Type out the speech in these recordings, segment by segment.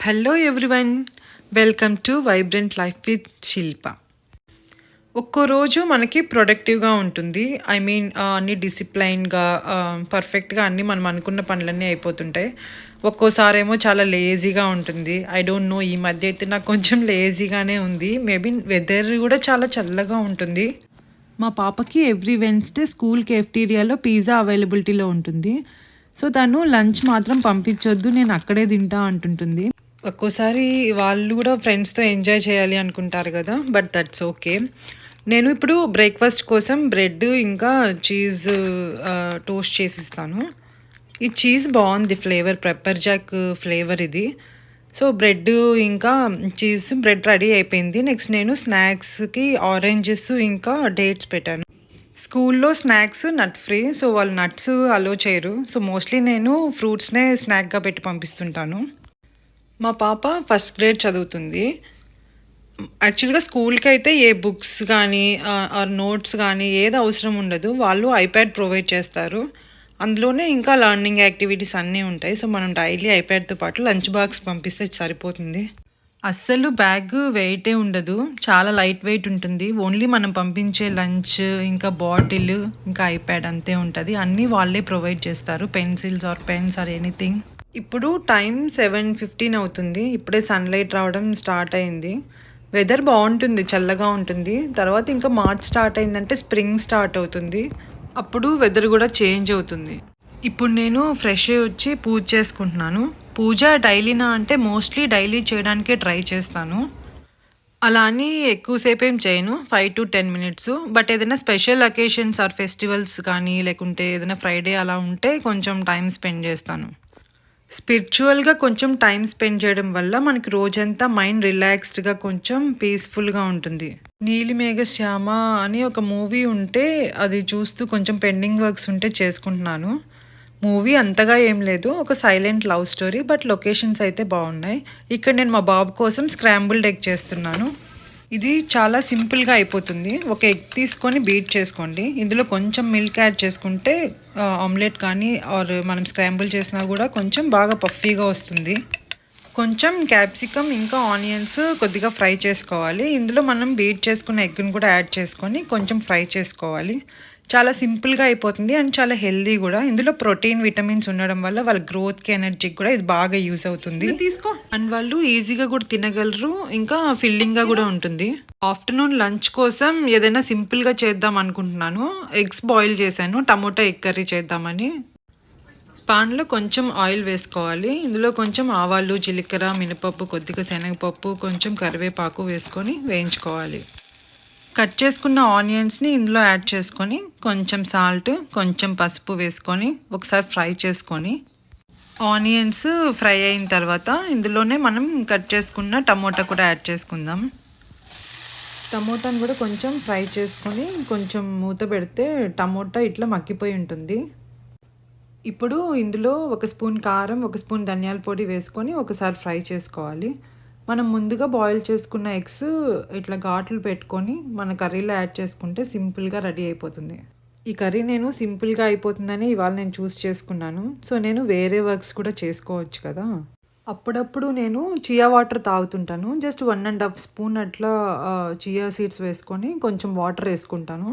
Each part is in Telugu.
Hello everyone, welcome to vibrant life with Shilpa. ఒక్కో రోజు మనకి ప్రొడక్టివ్గా ఉంటుంది. ఐ మీన్ అన్ని డిసిప్లైన్గా పర్ఫెక్ట్గా అన్నీ మనం అనుకున్న పనులన్నీ అయిపోతుంటాయి. ఒక్కోసారేమో చాలా లేజీగా ఉంటుంది. ఐ డోంట్ నో, ఈ మధ్య అయితే నాకు కొంచెం లేజీగానే ఉంది. మేబీ వెదర్ కూడా చాలా చల్లగా ఉంటుంది. మా పాపకి ఎవ్రీ వెన్స్డే స్కూల్ కేఫ్టీరియాలో పిజ్జా అవైలబిలిటీలో ఉంటుంది. సో తను లంచ్ మాత్రం పంపించొద్దు, నేను అక్కడే తింటా అంటుంటుంది. ఒక్కోసారి వాళ్ళు కూడా ఫ్రెండ్స్తో ఎంజాయ్ చేయాలి అనుకుంటారు కదా, బట్ దట్స్ ఓకే. నేను ఇప్పుడు బ్రేక్ఫాస్ట్ కోసం బ్రెడ్ ఇంకా చీజ్ టోస్ట్ చేసిస్తాను. ఈ చీజ్ బాగుంది, ఫ్లేవర్ పెప్పర్ జాక్ ఫ్లేవర్ ఇది. సో బ్రెడ్ ఇంకా చీజ్ బ్రెడ్ రెడీ అయిపోయింది. నెక్స్ట్ నేను స్నాక్స్కి ఆరెంజెస్ ఇంకా డేట్స్ పెట్టాను. స్కూల్లో స్నాక్స్ నట్ ఫ్రీ, సో వాళ్ళు నట్స్ అలో చేయరు. సో మోస్ట్లీ నేను ఫ్రూట్స్నే స్నాక్గా పెట్టి పంపిస్తుంటాను. మా పాప ఫస్ట్ గ్రేడ్ చదువుతుంది. యాక్చువల్గా స్కూల్కి అయితే ఏ బుక్స్ కానీ ఆర్ నోట్స్ కానీ ఏది అవసరం ఉండదు. వాళ్ళు ఐప్యాడ్ ప్రొవైడ్ చేస్తారు. అందులోనే ఇంకా లర్నింగ్ యాక్టివిటీస్ అన్నీ ఉంటాయి. సో మనం డైలీ ఐప్యాడ్తో పాటు లంచ్ బాక్స్ పంపిస్తే సరిపోతుంది. అస్సలు బ్యాగ్ వెయిటే ఉండదు, చాలా లైట్ వెయిట్ ఉంటుంది. ఓన్లీ మనం పంపించే లంచ్ ఇంకా బాటిల్ ఇంకా ఐప్యాడ్ అంతే ఉంటుంది. అన్నీ వాళ్ళే ప్రొవైడ్ చేస్తారు, pencils or pens or anything. ఇప్పుడు టైం 7:15 అవుతుంది. ఇప్పుడే సన్లైట్ రావడం స్టార్ట్ అయింది. వెదర్ బాగుంటుంది, చల్లగా ఉంటుంది. తర్వాత ఇంకా మార్చ్ స్టార్ట్ అయిందంటే స్ప్రింగ్ స్టార్ట్ అవుతుంది. అప్పుడు వెదర్ కూడా చేంజ్ అవుతుంది. ఇప్పుడు నేను ఫ్రెష్ అయ్యి వచ్చి పూజ చేసుకుంటున్నాను. పూజ డైలీనా అంటే మోస్ట్లీ డైలీ చేయడానికే ట్రై చేస్తాను. అలా అని ఎక్కువసేపు ఏం చేయను, 5 to 10 minutes. బట్ ఏదైనా స్పెషల్ అకేషన్స్ ఆర్ ఫెస్టివల్స్ కానీ లేకుంటే ఏదైనా ఫ్రైడే అలా ఉంటే కొంచెం టైం స్పెండ్ చేస్తాను. స్పిరిచువల్గా కొంచెం టైం స్పెండ్ చేయడం వల్ల మనకి రోజంతా మైండ్ రిలాక్స్డ్గా కొంచెం పీస్ఫుల్గా ఉంటుంది. నీలిమేఘ శ్యామ అని ఒక మూవీ ఉంటే అది చూస్తూ కొంచెం పెండింగ్ వర్క్స్ ఉంటే చేసుకుంటున్నాను. మూవీ అంతగా ఏం లేదు, ఒక silent love story, but locations అయితే బాగున్నాయి. ఇక్కడ నేను మా బాబు కోసం స్క్రాంబుల్డ్ ఎగ్ చేస్తున్నాను. ఇది చాలా సింపుల్గా అయిపోతుంది. ఒక ఎగ్ తీసుకొని బీట్ చేసుకోండి. ఇందులో కొంచెం మిల్క్ యాడ్ చేసుకుంటే ఆమ్లెట్ కానీ ఆర్ మనం స్క్రాంబుల్ చేసినా కూడా కొంచెం బాగా పఫీగా వస్తుంది. కొంచెం క్యాప్సికమ్ ఇంకా ఆనియన్స్ కొద్దిగా ఫ్రై చేసుకోవాలి. ఇందులో మనం బీట్ చేసుకున్న ఎగ్ని కూడా యాడ్ చేసుకొని కొంచెం ఫ్రై చేసుకోవాలి. చాలా సింపుల్గా అయిపోతుంది అండ్ చాలా హెల్దీ కూడా. ఇందులో ప్రోటీన్, విటమిన్స్ ఉండడం వల్ల వాళ్ళ గ్రోత్కి, ఎనర్జీకి కూడా ఇది బాగా యూజ్ అవుతుంది. తీసుకో అండ్ వాళ్ళు ఈజీగా కూడా తినగలరు, ఇంకా ఫిల్లింగ్గా కూడా ఉంటుంది. ఆఫ్టర్నూన్ లంచ్ కోసం ఏదైనా సింపుల్గా చేద్దాం అనుకుంటున్నాను. ఎగ్స్ బాయిల్ చేశాను, టమోటా ఎగ్ కర్రీ చేద్దామని. పాన్లో కొంచెం ఆయిల్ వేసుకోవాలి. ఇందులో కొంచెం ఆవాలు, జీలకర్ర, మినపప్పు, కొద్దిగా శనగపప్పు, కొంచెం కరివేపాకు వేసుకొని వేయించుకోవాలి. కట్ చేసుకున్న ఆనియన్స్ని ఇందులో యాడ్ చేసుకొని కొంచెం సాల్ట్, కొంచెం పసుపు వేసుకొని ఒకసారి ఫ్రై చేసుకొని, ఆనియన్స్ ఫ్రై అయిన తర్వాత ఇందులోనే మనం కట్ చేసుకున్న టమోటా కూడా యాడ్ చేసుకుందాం. టమోటాను కూడా కొంచెం ఫ్రై చేసుకొని కొంచెం మూత పెడితే టమోటా ఇట్లా మగ్గిపోయి ఉంటుంది. ఇప్పుడు ఇందులో 1 స్పూన్ కారం, 1 స్పూన్ ధనియాల పొడి వేసుకొని ఒకసారి ఫ్రై చేసుకోవాలి. మనం ముందుగా బాయిల్ చేసుకున్న ఎగ్స్ ఇట్లా ఘాట్లు పెట్టుకొని మన కర్రీలో యాడ్ చేసుకుంటే సింపుల్గా రెడీ అయిపోతుంది. ఈ కర్రీ నేను సింపుల్గా అయిపోతుందని ఇవాళ నేను చూస్ చేసుకున్నాను. సో నేను వేరే వర్క్స్ కూడా చేసుకోవచ్చు కదా. అప్పుడప్పుడు నేను చియా వాటర్ తాగుతుంటాను. జస్ట్ 1.5 స్పూన్ అట్లా చియా సీడ్స్ వేసుకొని కొంచెం వాటర్ వేసుకుంటాను.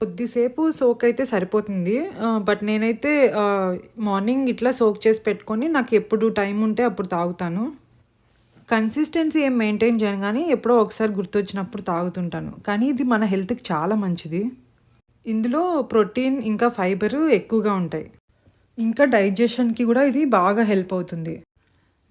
కొద్దిసేపు సోక్ అయితే సరిపోతుంది. బట్ నేనైతే మార్నింగ్ ఇట్లా సోక్ చేసి పెట్టుకొని నాకు ఎప్పుడు టైం ఉంటే అప్పుడు తాగుతాను. కన్సిస్టెన్సీ ఏం మెయింటైన్ చేయను, కానీ ఎప్పుడో ఒకసారి గుర్తొచ్చినప్పుడు తాగుతుంటాను. కానీ ఇది మన హెల్త్కి చాలా మంచిది. ఇందులో ప్రోటీన్ ఇంకా ఫైబర్ ఎక్కువగా ఉంటాయి. ఇంకా డైజెషన్కి కూడా ఇది బాగా హెల్ప్ అవుతుంది.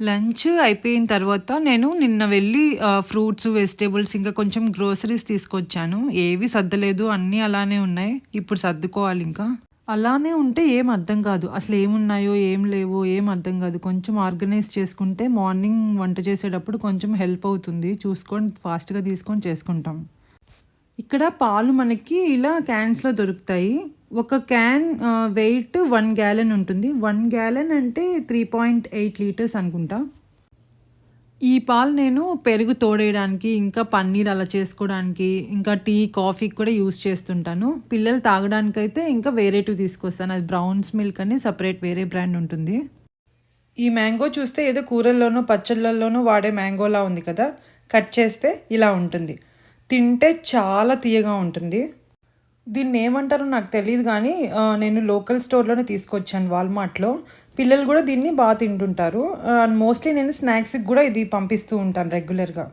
లంచ్ అయిపోయిన తర్వాత నేను నిన్న వెళ్ళి ఫ్రూట్స్, వెజిటేబుల్స్ ఇంకా కొంచెం గ్రోసరీస్ తీసుకొచ్చాను. ఏవి సర్దలేదు, అన్నీ అలానే ఉన్నాయి. ఇప్పుడు సర్దుకోవాలి. ఇంకా అలానే ఉంటే ఏం అర్థం కాదు, అసలు ఏమున్నాయో ఏం లేవో ఏం అర్థం కాదు. కొంచెం ఆర్గనైజ్ చేసుకుంటే మార్నింగ్ వంట చేసేటప్పుడు కొంచెం హెల్ప్ అవుతుంది. చూసుకొని ఫాస్ట్గా తీసుకొని చేసుకుంటాం. ఇక్కడ పాలు మనకి ఇలా క్యాన్స్లో దొరుకుతాయి. ఒక క్యాన్ వెయిట్ 1 gallon ఉంటుంది. 1 gallon అంటే 3.8 liters అనుకుంటా. ఈ పాలు నేను పెరుగు తోడేయడానికి, ఇంకా పన్నీర్ అలా చేసుకోవడానికి, ఇంకా టీ, కాఫీకి కూడా యూస్ చేస్తుంటాను. పిల్లలు తాగడానికైతే ఇంకా వేరేటివి తీసుకొస్తాను. అది బ్రౌన్స్ మిల్క్ అని సపరేట్ వేరే బ్రాండ్ ఉంటుంది. ఈ మ్యాంగో చూస్తే ఏదో కూరల్లోనో, పచ్చళ్ళల్లోనో వాడే మ్యాంగోలా ఉంది కదా! కట్ చేస్తే ఇలా ఉంటుంది. తింటే చాలా తియ్యగా ఉంటుంది. దీన్నేమంటారో నాకు తెలీదు గానీ నేను లోకల్ స్టోర్‌లోనే తీసుకొచ్చాను వాల్‌మార్ట్‌లో. పిల్లలు గూడా దీన్ని తింటుంటారు. మోస్ట్‌లీ నేను స్నాక్స్‌కి గూడా ఇది పంపిస్తూ ఉంటాను రెగ్యులర్‌గా.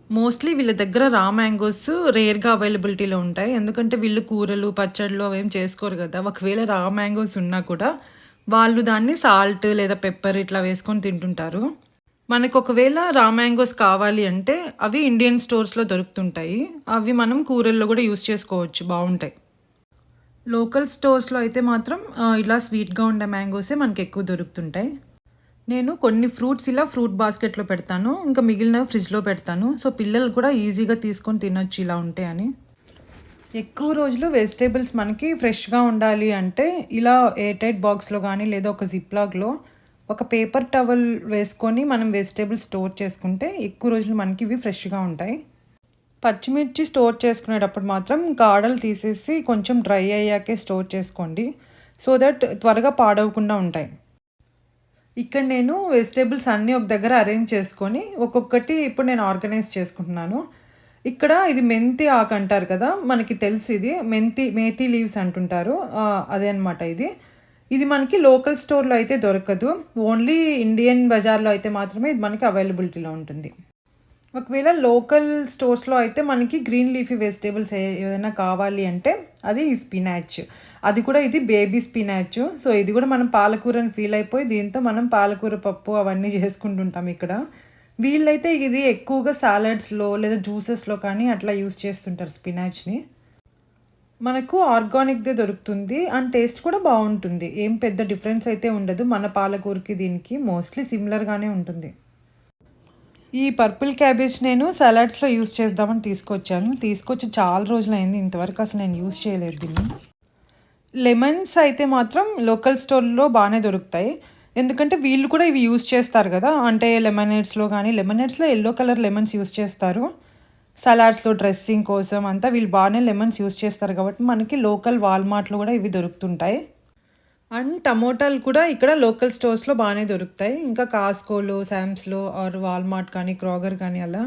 మోస్ట్‌లీ వీళ్ళ దగ్గర రా మ్యాంగోస్ రేర్‌గా అవైలబిలిటీలో ఉంటాయి. ఎందుకంటే వీళ్ళు కూరలు, పచ్చళ్ళు అవేం చేసుకోరు గదా! ఒకవేళ రా మ్యాంగోస్ ఉన్నా కూడా వాళ్ళు దాన్ని సాల్ట్ లేదా పెప్పర్ ఇట్లా వేసుకొని తింటుంటారు. మనకొకవేళ రా మ్యాంగోస్ కావాలి అంటే అవి ఇండియన్ స్టోర్స్‌లో దొరుకుతుంటాయి. అవి మనం కూరల్లో గూడా యూజ్ చేసుకోవచ్చు బావుంటాయి. లోకల్ స్టోర్స్‌లో అయితే మాత్రం ఇలా స్వీట్‌గా ఉండే మ్యాంగోసే మనకెక్కువ దొరుకుతుంటాయి. నేను కొన్ని ఫ్రూట్స్ ఇలా ఫ్రూట్ బాస్కెట్‌లో పెడతాను. ఇంకా మిగిలినవి ఫ్రిడ్జ్‌లో పెడతాను. సో, పిల్లలు కూడా ఈజీగా తీసుకొని తినొచ్చు ఇలా ఉంటే అని. ఎక్కువ రోజులు వెజిటబుల్స్ మనకి ఫ్రెష్‌గా ఉండాలి అంటే ఇలా ఎయిర్ టైట్ బాక్స్‌లో గానీ లేదా ఒక జిప్‌లాక్‌లో ఒక పేపర్ టవల్ వేసుకొని మనం వెజిటబుల్స్ స్టోర్ చేసుకుంటే ఎక్కువ రోజులు మనకి ఇవి ఫ్రెష్‌గా ఉంటాయి. పచ్చిమిర్చి స్టోర్ చేసుకునేటప్పుడు మాత్రం కాడలు తీసేసి కొంచెం డ్రై అయ్యాకే స్టోర్ చేసుకోండి. సో దట్ త్వరగా పాడవకుండా ఉంటాయి. ఇక్కడ నేను వెజిటబుల్స్ అన్నీ ఒక దగ్గర అరేంజ్ చేసుకొని ఒక్కొక్కటి ఇప్పుడు నేను ఆర్గనైజ్ చేసుకుంటున్నాను. ఇక్కడ ఇది మెంతి ఆకు అంటారు కదా! మనకి తెలుసు ఇది. మేథీ లీవ్స్ అంటుంటారు. అదే అనమాట ఇది. ఇది మనకి లోకల్ స్టోర్‌లో అయితే దొరకదు. ఓన్లీ ఇండియన్ బజార్‌లో అయితే మాత్రమే ఇది మనకి అవైలబిలిటీలో ఉంటుంది. ఒకవేళ లోకల్ స్టోర్స్‌లో అయితే మనకి గ్రీన్ లీఫీ వెజిటబుల్స్ ఏదైనా కావాలి అంటే అది ఈ స్పినాచ్. అది కూడా ఇది బేబీ స్పినాచ్. సో, ఇది కూడా మనం పాలకూరని ఫీల్ అయిపోయి దీంతో మనం పాలకూర పప్పు అవన్నీ చేసుకుంటుంటాం ఇక్కడ. వీళ్ళైతే ఇది ఎక్కువగా సాలడ్స్‌లో లేదా జ్యూసెస్‌లో కానీ అట్లా యూజ్ చేస్తుంటారు స్పినాచ్‌ని. మనకు ఆర్గానిక్‌దే దొరుకుతుంది. అండ్ టేస్ట్ కూడా బావుంటుంది. ఏం పెద్ద డిఫరెన్స్ అయితే ఉండదు. మన పాలకూరకి దీనికి మోస్ట్‌లీ సిమిలర్‌గానే ఉంటుంది. ఈ పర్పుల్ క్యాబేజ్ నేను సలాడ్స్‌లో యూజ్ చేద్దామని తీసుకొచ్చాను. తీసుకొచ్చి చాలా రోజులయింది. ఇంతవరకు అసలు నేను యూజ్ చేయలేదు దీన్ని. లెమన్స్ అయితే మాత్రం లోకల్ స్టోర్‌లో బానే దొరుకుతాయి. ఎందుకంటే వీళ్ళు కూడా ఇవి యూజ్ చేస్తారు గదా! అంటే లెమనేడ్స్‌లో గానీ, లెమనేడ్స్‌లో యెల్లో కలర్ లెమన్స్ యూజ్ చేస్తారు. సలాడ్స్‌లో డ్రెస్సింగ్ కోసం అంతా వీళ్ళు బానే లెమన్స్ యూజ్ చేస్తారు కాబట్టి మనకి లోకల్ వాల్‌మార్ట్‌లో గూడా ఇవి దొరుకుతుంటాయి. అండ్ టమోటాలు కూడా ఇక్కడ లోకల్ స్టోర్స్‌లో బానే దొరుకుతాయి. ఇంకా కాస్కోలో, శామ్స్‌లో ఆర్ వాల్‌మార్ట్ కానీ, క్రోగర్ కానీ అలా.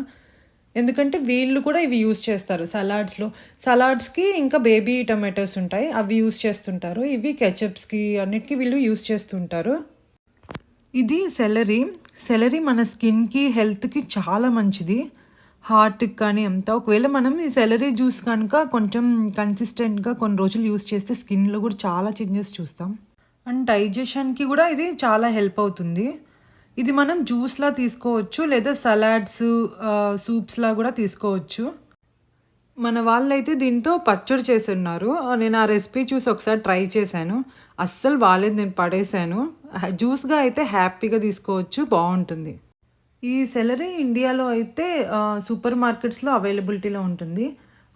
ఎందుకంటే వీళ్ళు కూడా ఇవి యూజ్ చేస్తారు సలాడ్స్‌లో. సలాడ్స్‌కి ఇంకా బేబీ టొమాటోస్ ఉంటాయి. అవి యూజ్ చేస్తుంటారు. ఇవి కెచప్స్‌కి అన్నిటికి వీళ్ళు యూజ్ చేస్తుంటారు. ఇది సెలరీ. సెలరీ మన స్కిన్‌కి, హెల్త్‌కి చాలా మంచిది. హార్ట్‌కి కానీ అంతా. ఒకవేళ మనం ఈ సెలరీ జ్యూస్ కనుక కొంచెం కన్సిస్టెంట్‌గా కొన్ని రోజులు యూజ్ చేస్తే స్కిన్‌లో కూడా చాలా చేంజెస్ చూస్తాం. అండ్ డైజెషన్‌కి కూడా ఇది చాలా హెల్ప్ అవుతుంది. ఇది మనం జ్యూస్‌లా తీసుకోవచ్చు లేదా సలాడ్స్ సూప్స్‌లా కూడా తీసుకోవచ్చు. మన వాళ్ళైతే దీంతో పచ్చడి చేసున్నారు. నేను ఆ రెసిపీ చూసి ఒకసారి ట్రై చేశాను. అస్సలు బాలేదు. నేను పడేశాను. జ్యూస్‌గా అయితే హ్యాపీగా తీసుకోవచ్చు. బావుంటుంది. ఈ సెలరీ ఇండియాలో అయితే సూపర్ మార్కెట్స్‌లో అవైలబిలిటీలో ఉంటుంది.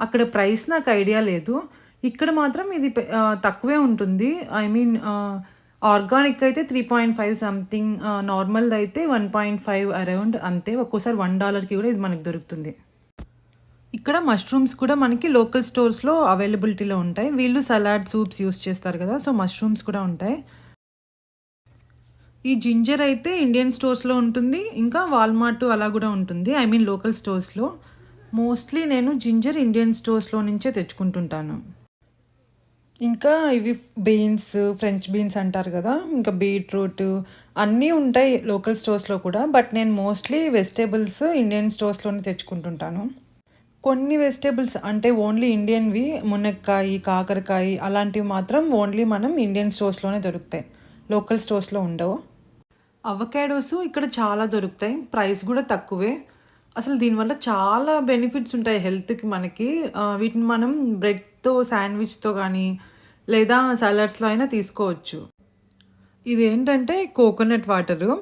అక్కడ ప్రైస్ నాకు ఐడియా లేదు. ఇక్కడ మాత్రం ఇది తక్కువే ఉంటుంది. ఐ మీన్ ఆర్గానిక్ అయితే 3.5 సంథింగ్ నార్మల్‌దయితే 1.5 అరౌండ్ అంతే. ఒక్కోసారి $1కి కూడా ఇది మనకు దొరుకుతుంది. ఇక్కడ మష్రూమ్స్ కూడా మనకి లోకల్ స్టోర్స్‌లో అవైలబిలిటీలో ఉంటాయి. వీళ్ళు సలాడ్, సూప్స్ యూజ్ చేస్తారు కదా! సో, మష్రూమ్స్ కూడా ఉంటాయి. ఈ జింజర్ అయితే ఇండియన్ స్టోర్స్‌లో ఉంటుంది. ఇంకా వాల్‌మార్ట్ అలా గూడా ఉంటుంది. ఐ మీన్ లోకల్ స్టోర్స్‌లో. మోస్ట్‌లీ నేను జింజర్ ఇండియన్ స్టోర్స్‌లో నుంచే తెచ్చుకుంటుంటాను. ఇంకా ఇవి బీన్స్, ఫ్రెంచ్ బీన్స్ అంటారు గదా! ఇంకా బీట్రూట్ అన్నీ ఉంటాయి లోకల్ స్టోర్స్‌లో కూడా. బట్ నేను మోస్ట్‌లీ వెజిటబుల్స్ ఇండియన్ స్టోర్స్‌లోనే తెచ్చుకుంటుంటాను. కొన్ని వెజిటబుల్స్ అంటే ఓన్లీ ఇండియన్‌వి మునక్కాయి, కాకరకాయి అలాంటివి మాత్రం ఓన్లీ మనం ఇండియన్ స్టోర్స్‌లోనే దొరుకుతాయి. లోకల్ స్టోర్స్‌లో ఉండవు. అవకాడోస్ ఇక్కడ చాలా దొరుకుతాయి. ప్రైస్ గూడా తక్కువే. అసలు దీనివల్ల చాలా బెనిఫిట్స్ ఉంటాయి హెల్త్‌కి మనకి. వీటిని మనం బ్రెడ్‌తో, శాండ్‌విచ్‌తో గానీ, లేదా సలాడ్స్‌లో అయినా తీసుకోవచ్చు. ఇదేంటంటే కోకోనట్ వాటరు.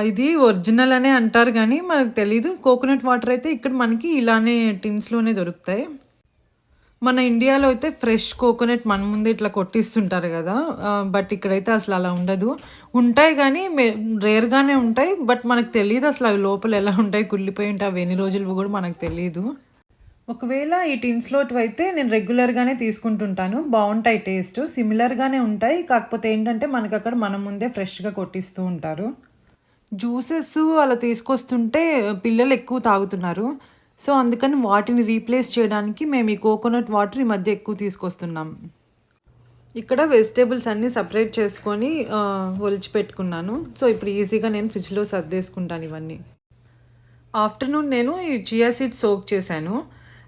ఇది ఒరిజినల్ అనే అంటారు గానీ, మనకు తెలీదు. కోకోనట్ వాటర్ అయితే ఇక్కడ మనకి ఇలానే టిన్స్‌లోనే దొరుకుతాయి. మన ఇండియాలో అయితే ఫ్రెష్ కోకోనట్ మన ముందే ఇట్లా కొట్టిస్తుంటారు గదా! బట్ ఇక్కడైతే అసలు అలా ఉండదు. ఉంటాయి గానీ రేర్‌గానే ఉంటాయి. బట్ మనకు తెలీదు అసలు అవి లోపల ఎలా ఉంటాయి, కుళ్ళిపోయి ఉంటాయి. అవి ఎన్ని రోజులువి గూడా మనకు తెలీదు. ఒకవేళ ఈ టిన్స్‌లోటివైతే నేను రెగ్యులర్‌గానే తీసుకుంటుంటాను. బావుంటాయి టేస్ట్. సిమిలర్‌గానే ఉంటాయి. కాకపోతే ఏంటంటే మనకక్కడ మన ముందే ఫ్రెష్‌గా కొట్టిస్తూ ఉంటారు. జ్యూసెస్ అలా తీసుకొస్తుంటే పిల్లలెక్కువ తాగుతున్నారు. సో, అందుకని వాటిని రీప్లేస్ చేయడానికి మేము ఈ కోకోనట్ వాటర్ ఈ మధ్య ఎక్కువ తీసుకొస్తున్నాం. ఇక్కడ వెజిటబుల్స్ అన్నీ సెపరేట్ చేసుకొని ఒలిచి పెట్టుకున్నాను. సో, ఇప్పుడు ఈజీగా నేను ఫ్రిడ్జ్‌లో సర్దేసుకుంటాను ఇవన్నీ. ఆఫ్టర్‌నూన్ నేను ఈ చియా సీడ్స్ సోక్ చేశాను.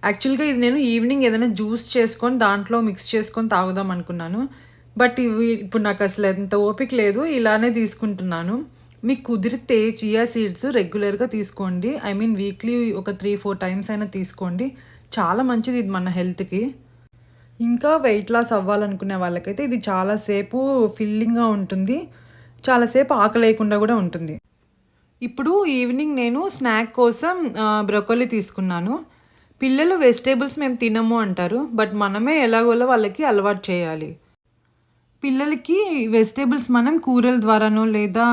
యాక్చువల్‌గా ఇది నేను ఈవినింగ్ ఏదైనా జ్యూస్ చేసుకొని దాంట్లో మిక్స్ చేసుకొని తాగుదాం అనుకున్నాను. బట్ ఇవి ఇప్పుడు నాకసలు ఎంత ఓపిక లేదు. ఇలానే తీసుకుంటున్నాను. మీకు కుదిరితే చియా సీడ్స్ రెగ్యులర్‌గా తీసుకోండి. ఐ మీన్ వీక్లీ ఒక 3, 4 టైమ్స్ అయినా తీసుకోండి. చాలా మంచిది ఇది మన హెల్త్‌కి. ఇంకా వెయిట్ లాస్ అవ్వాలనుకునే వాళ్ళకైతే ఇది చాలా సేపు ఫిల్లింగ్‌గా ఉంటుంది. చాలా సేపు ఆకలేయకుండా గూడా ఉంటుంది. ఇప్పుడు ఈవినింగ్ నేను స్నాక్ కోసం బ్రొకోలీ తీసుకున్నాను. పిల్లలు వెజిటబుల్స్ మేము తినము అంటారు. బట్ మనమే ఎలాగోలా వాళ్ళకి అలవాటు చేయాలి. పిల్లలకి వెజిటబుల్స్ మనం కూరల ద్వారానో లేదా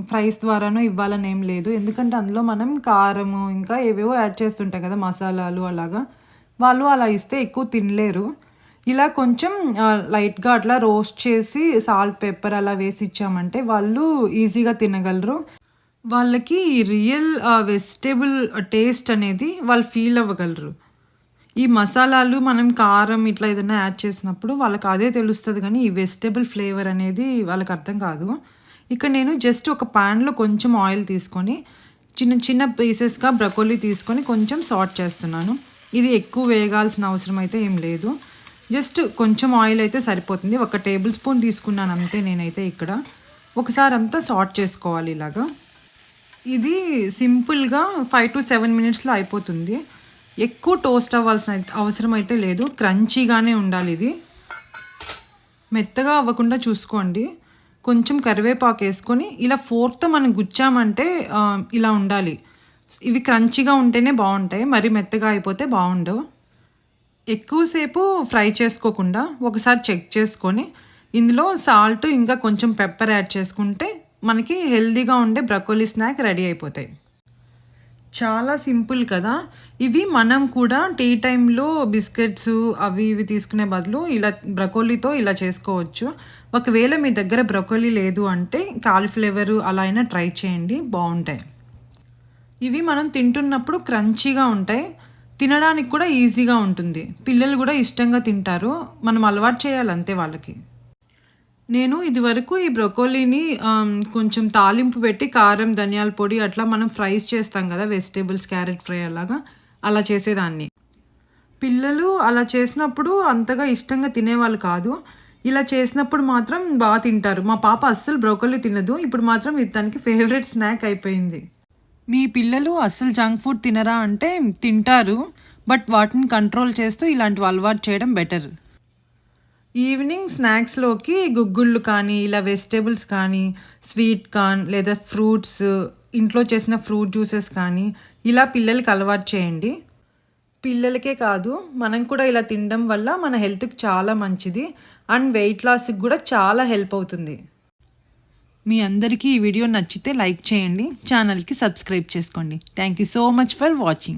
ఫ్రైస్ ద్వారానో ఇవ్వాలని ఏం లేదు. ఎందుకంటే అందులో మనం కారము ఇంకా ఏవేవో యాడ్ చేస్తుంటాం కదా! మసాలాలు అలాగా. వాళ్ళు అలా ఇస్తే ఎక్కువ తినలేరు. ఇలా కొంచెం లైట్‌గా అట్లా రోస్ట్ చేసి సాల్ట్, పెప్పర్ అలా వేసి ఇచ్చామంటే వాళ్ళు ఈజీగా తినగలరు. వాళ్ళకి రియల్ వెజిటబుల్ టేస్ట్ అనేది వాళ్ళు ఫీల్ అవ్వగలరు. ఈ మసాలాలు మనం కారం ఇట్లా ఏదైనా యాడ్ చేసినప్పుడు వాళ్ళకి అదే తెలుస్తది గానీ, ఈ వెజిటబుల్ ఫ్లేవర్ అనేది వాళ్ళకి అర్థం కాదు. ఇక్కడ నేను జస్ట్ ఒక పాన్‌లో కొంచెం ఆయిల్ తీసుకొని, చిన్న చిన్న పీసెస్‌గా బ్రొకోలీ తీసుకొని కొంచెం సాట్ చేస్తున్నాను. ఇది ఎక్కువ వేగాల్సిన అవసరం అయితే ఏం లేదు. జస్ట్ కొంచెం ఆయిల్ అయితే సరిపోతుంది. ఒక టేబుల్ స్పూన్ తీసుకున్నాను అంతే నేనైతే ఇక్కడ. ఒకసారి అంతా సాట్ చేసుకోవాలి ఇలాగా. ఇది సింపుల్‌గా 5-7 మినిట్స్‌లో అయిపోతుంది. ఎక్కువ టోస్ట్ అవ్వాల్సిన అవసరం అయితే లేదు. క్రంచీగానే ఉండాలిది. మెత్తగా అవ్వకుండా చూసుకోండి. కొంచెం కరివేపాకేసుకొని ఇలా ఫోర్క్‌తో మనం గుచ్చామంటే ఇలా ఉండాలి. ఇవి క్రంచీగా ఉంటేనే బావుంటాయి. మరి మెత్తగా అయిపోతే బావుండవు. ఎక్కువ సేపు ఫ్రై చేసుకోకుండా ఒకసారి చెక్ చేసుకొని, ఇందులో సాల్ట్ ఇంకా కొంచెం పెప్పర్ యాడ్ చేసుకుంటే మనకి హెల్తీగా ఉండే బ్రొకోలీ స్నాక్ రెడీ అయిపోతాయి. చాలా సింపుల్ కదా! ఇవి మనం కూడా టీ టైమ్‌లో బిస్కెట్స్ అవి ఇవి తీసుకునే బదులు ఇలా బ్రొకోలీతో ఇలా చేసుకోవచ్చు. ఒకవేళ మీ దగ్గర బ్రొకోలీ లేదు అంటే కాలీఫ్లవర్ అలా అయినా ట్రై చేయండి బావుంటాయి. ఇవి మనం తింటున్నప్పుడు క్రంచీగా ఉంటాయి. తినడానికి కూడా ఈజీగా ఉంటుంది. పిల్లలు గూడా ఇష్టంగా తింటారు. మనం అలవాటు చేయాలి అంతే వాళ్ళకి. నేను ఇదివరకు ఈ బ్రొకోలీని కొంచెం తాలింపు పెట్టి కారం, ధనియాల పొడి అట్లా మనం ఫ్రైస్ చేస్తాం గదా! వెజిటబుల్స్, క్యారెట్ ఫ్రై అలాగా, అలా చేసేదాన్ని. పిల్లలు అలా చేసినప్పుడు అంతగా ఇష్టంగా తినేవాళ్ళు కాదు. ఇలా చేసినప్పుడు మాత్రం తింటారు. మా పాప అస్సలు బ్రొకోలీ తినదు. ఇప్పుడు మాత్రం ఇది తనకి ఫేవరెట్ స్నాక్ అయిపోయింది. మీ పిల్లలు అస్సలు జంక్ ఫుడ్ తినరా అంటే తింటారు. బట్ వాటిని కంట్రోల్ చేస్తూ ఇలాంటివి అలవాటు చేయడం బెటర్. ఈవినింగ్ స్నాక్స్‌లోకి గుగ్గుళ్ళు కానీ, ఇలా వెజిటబుల్స్ కానీ, స్వీట్ కార్న్ లేదా ఫ్రూట్స్, ఇంట్లో చేసిన ఫ్రూట్ జ్యూసెస్ కానీ, ఇలా పిల్లలకి అలవాటు చేయండి. పిల్లలకే కాదు, మనం కూడా ఇలా తినడం వల్ల మన హెల్త్‌కి చాలా మంచిది. అండ్ వెయిట్ లాస్‌కి కూడా చాలా హెల్ప్ అవుతుంది. మీ అందరికీ ఈ వీడియో నచ్చితే లైక్ చేయండి. ఛానల్‌కి సబ్స్క్రైబ్ చేసుకోండి. Thank you so much for watching.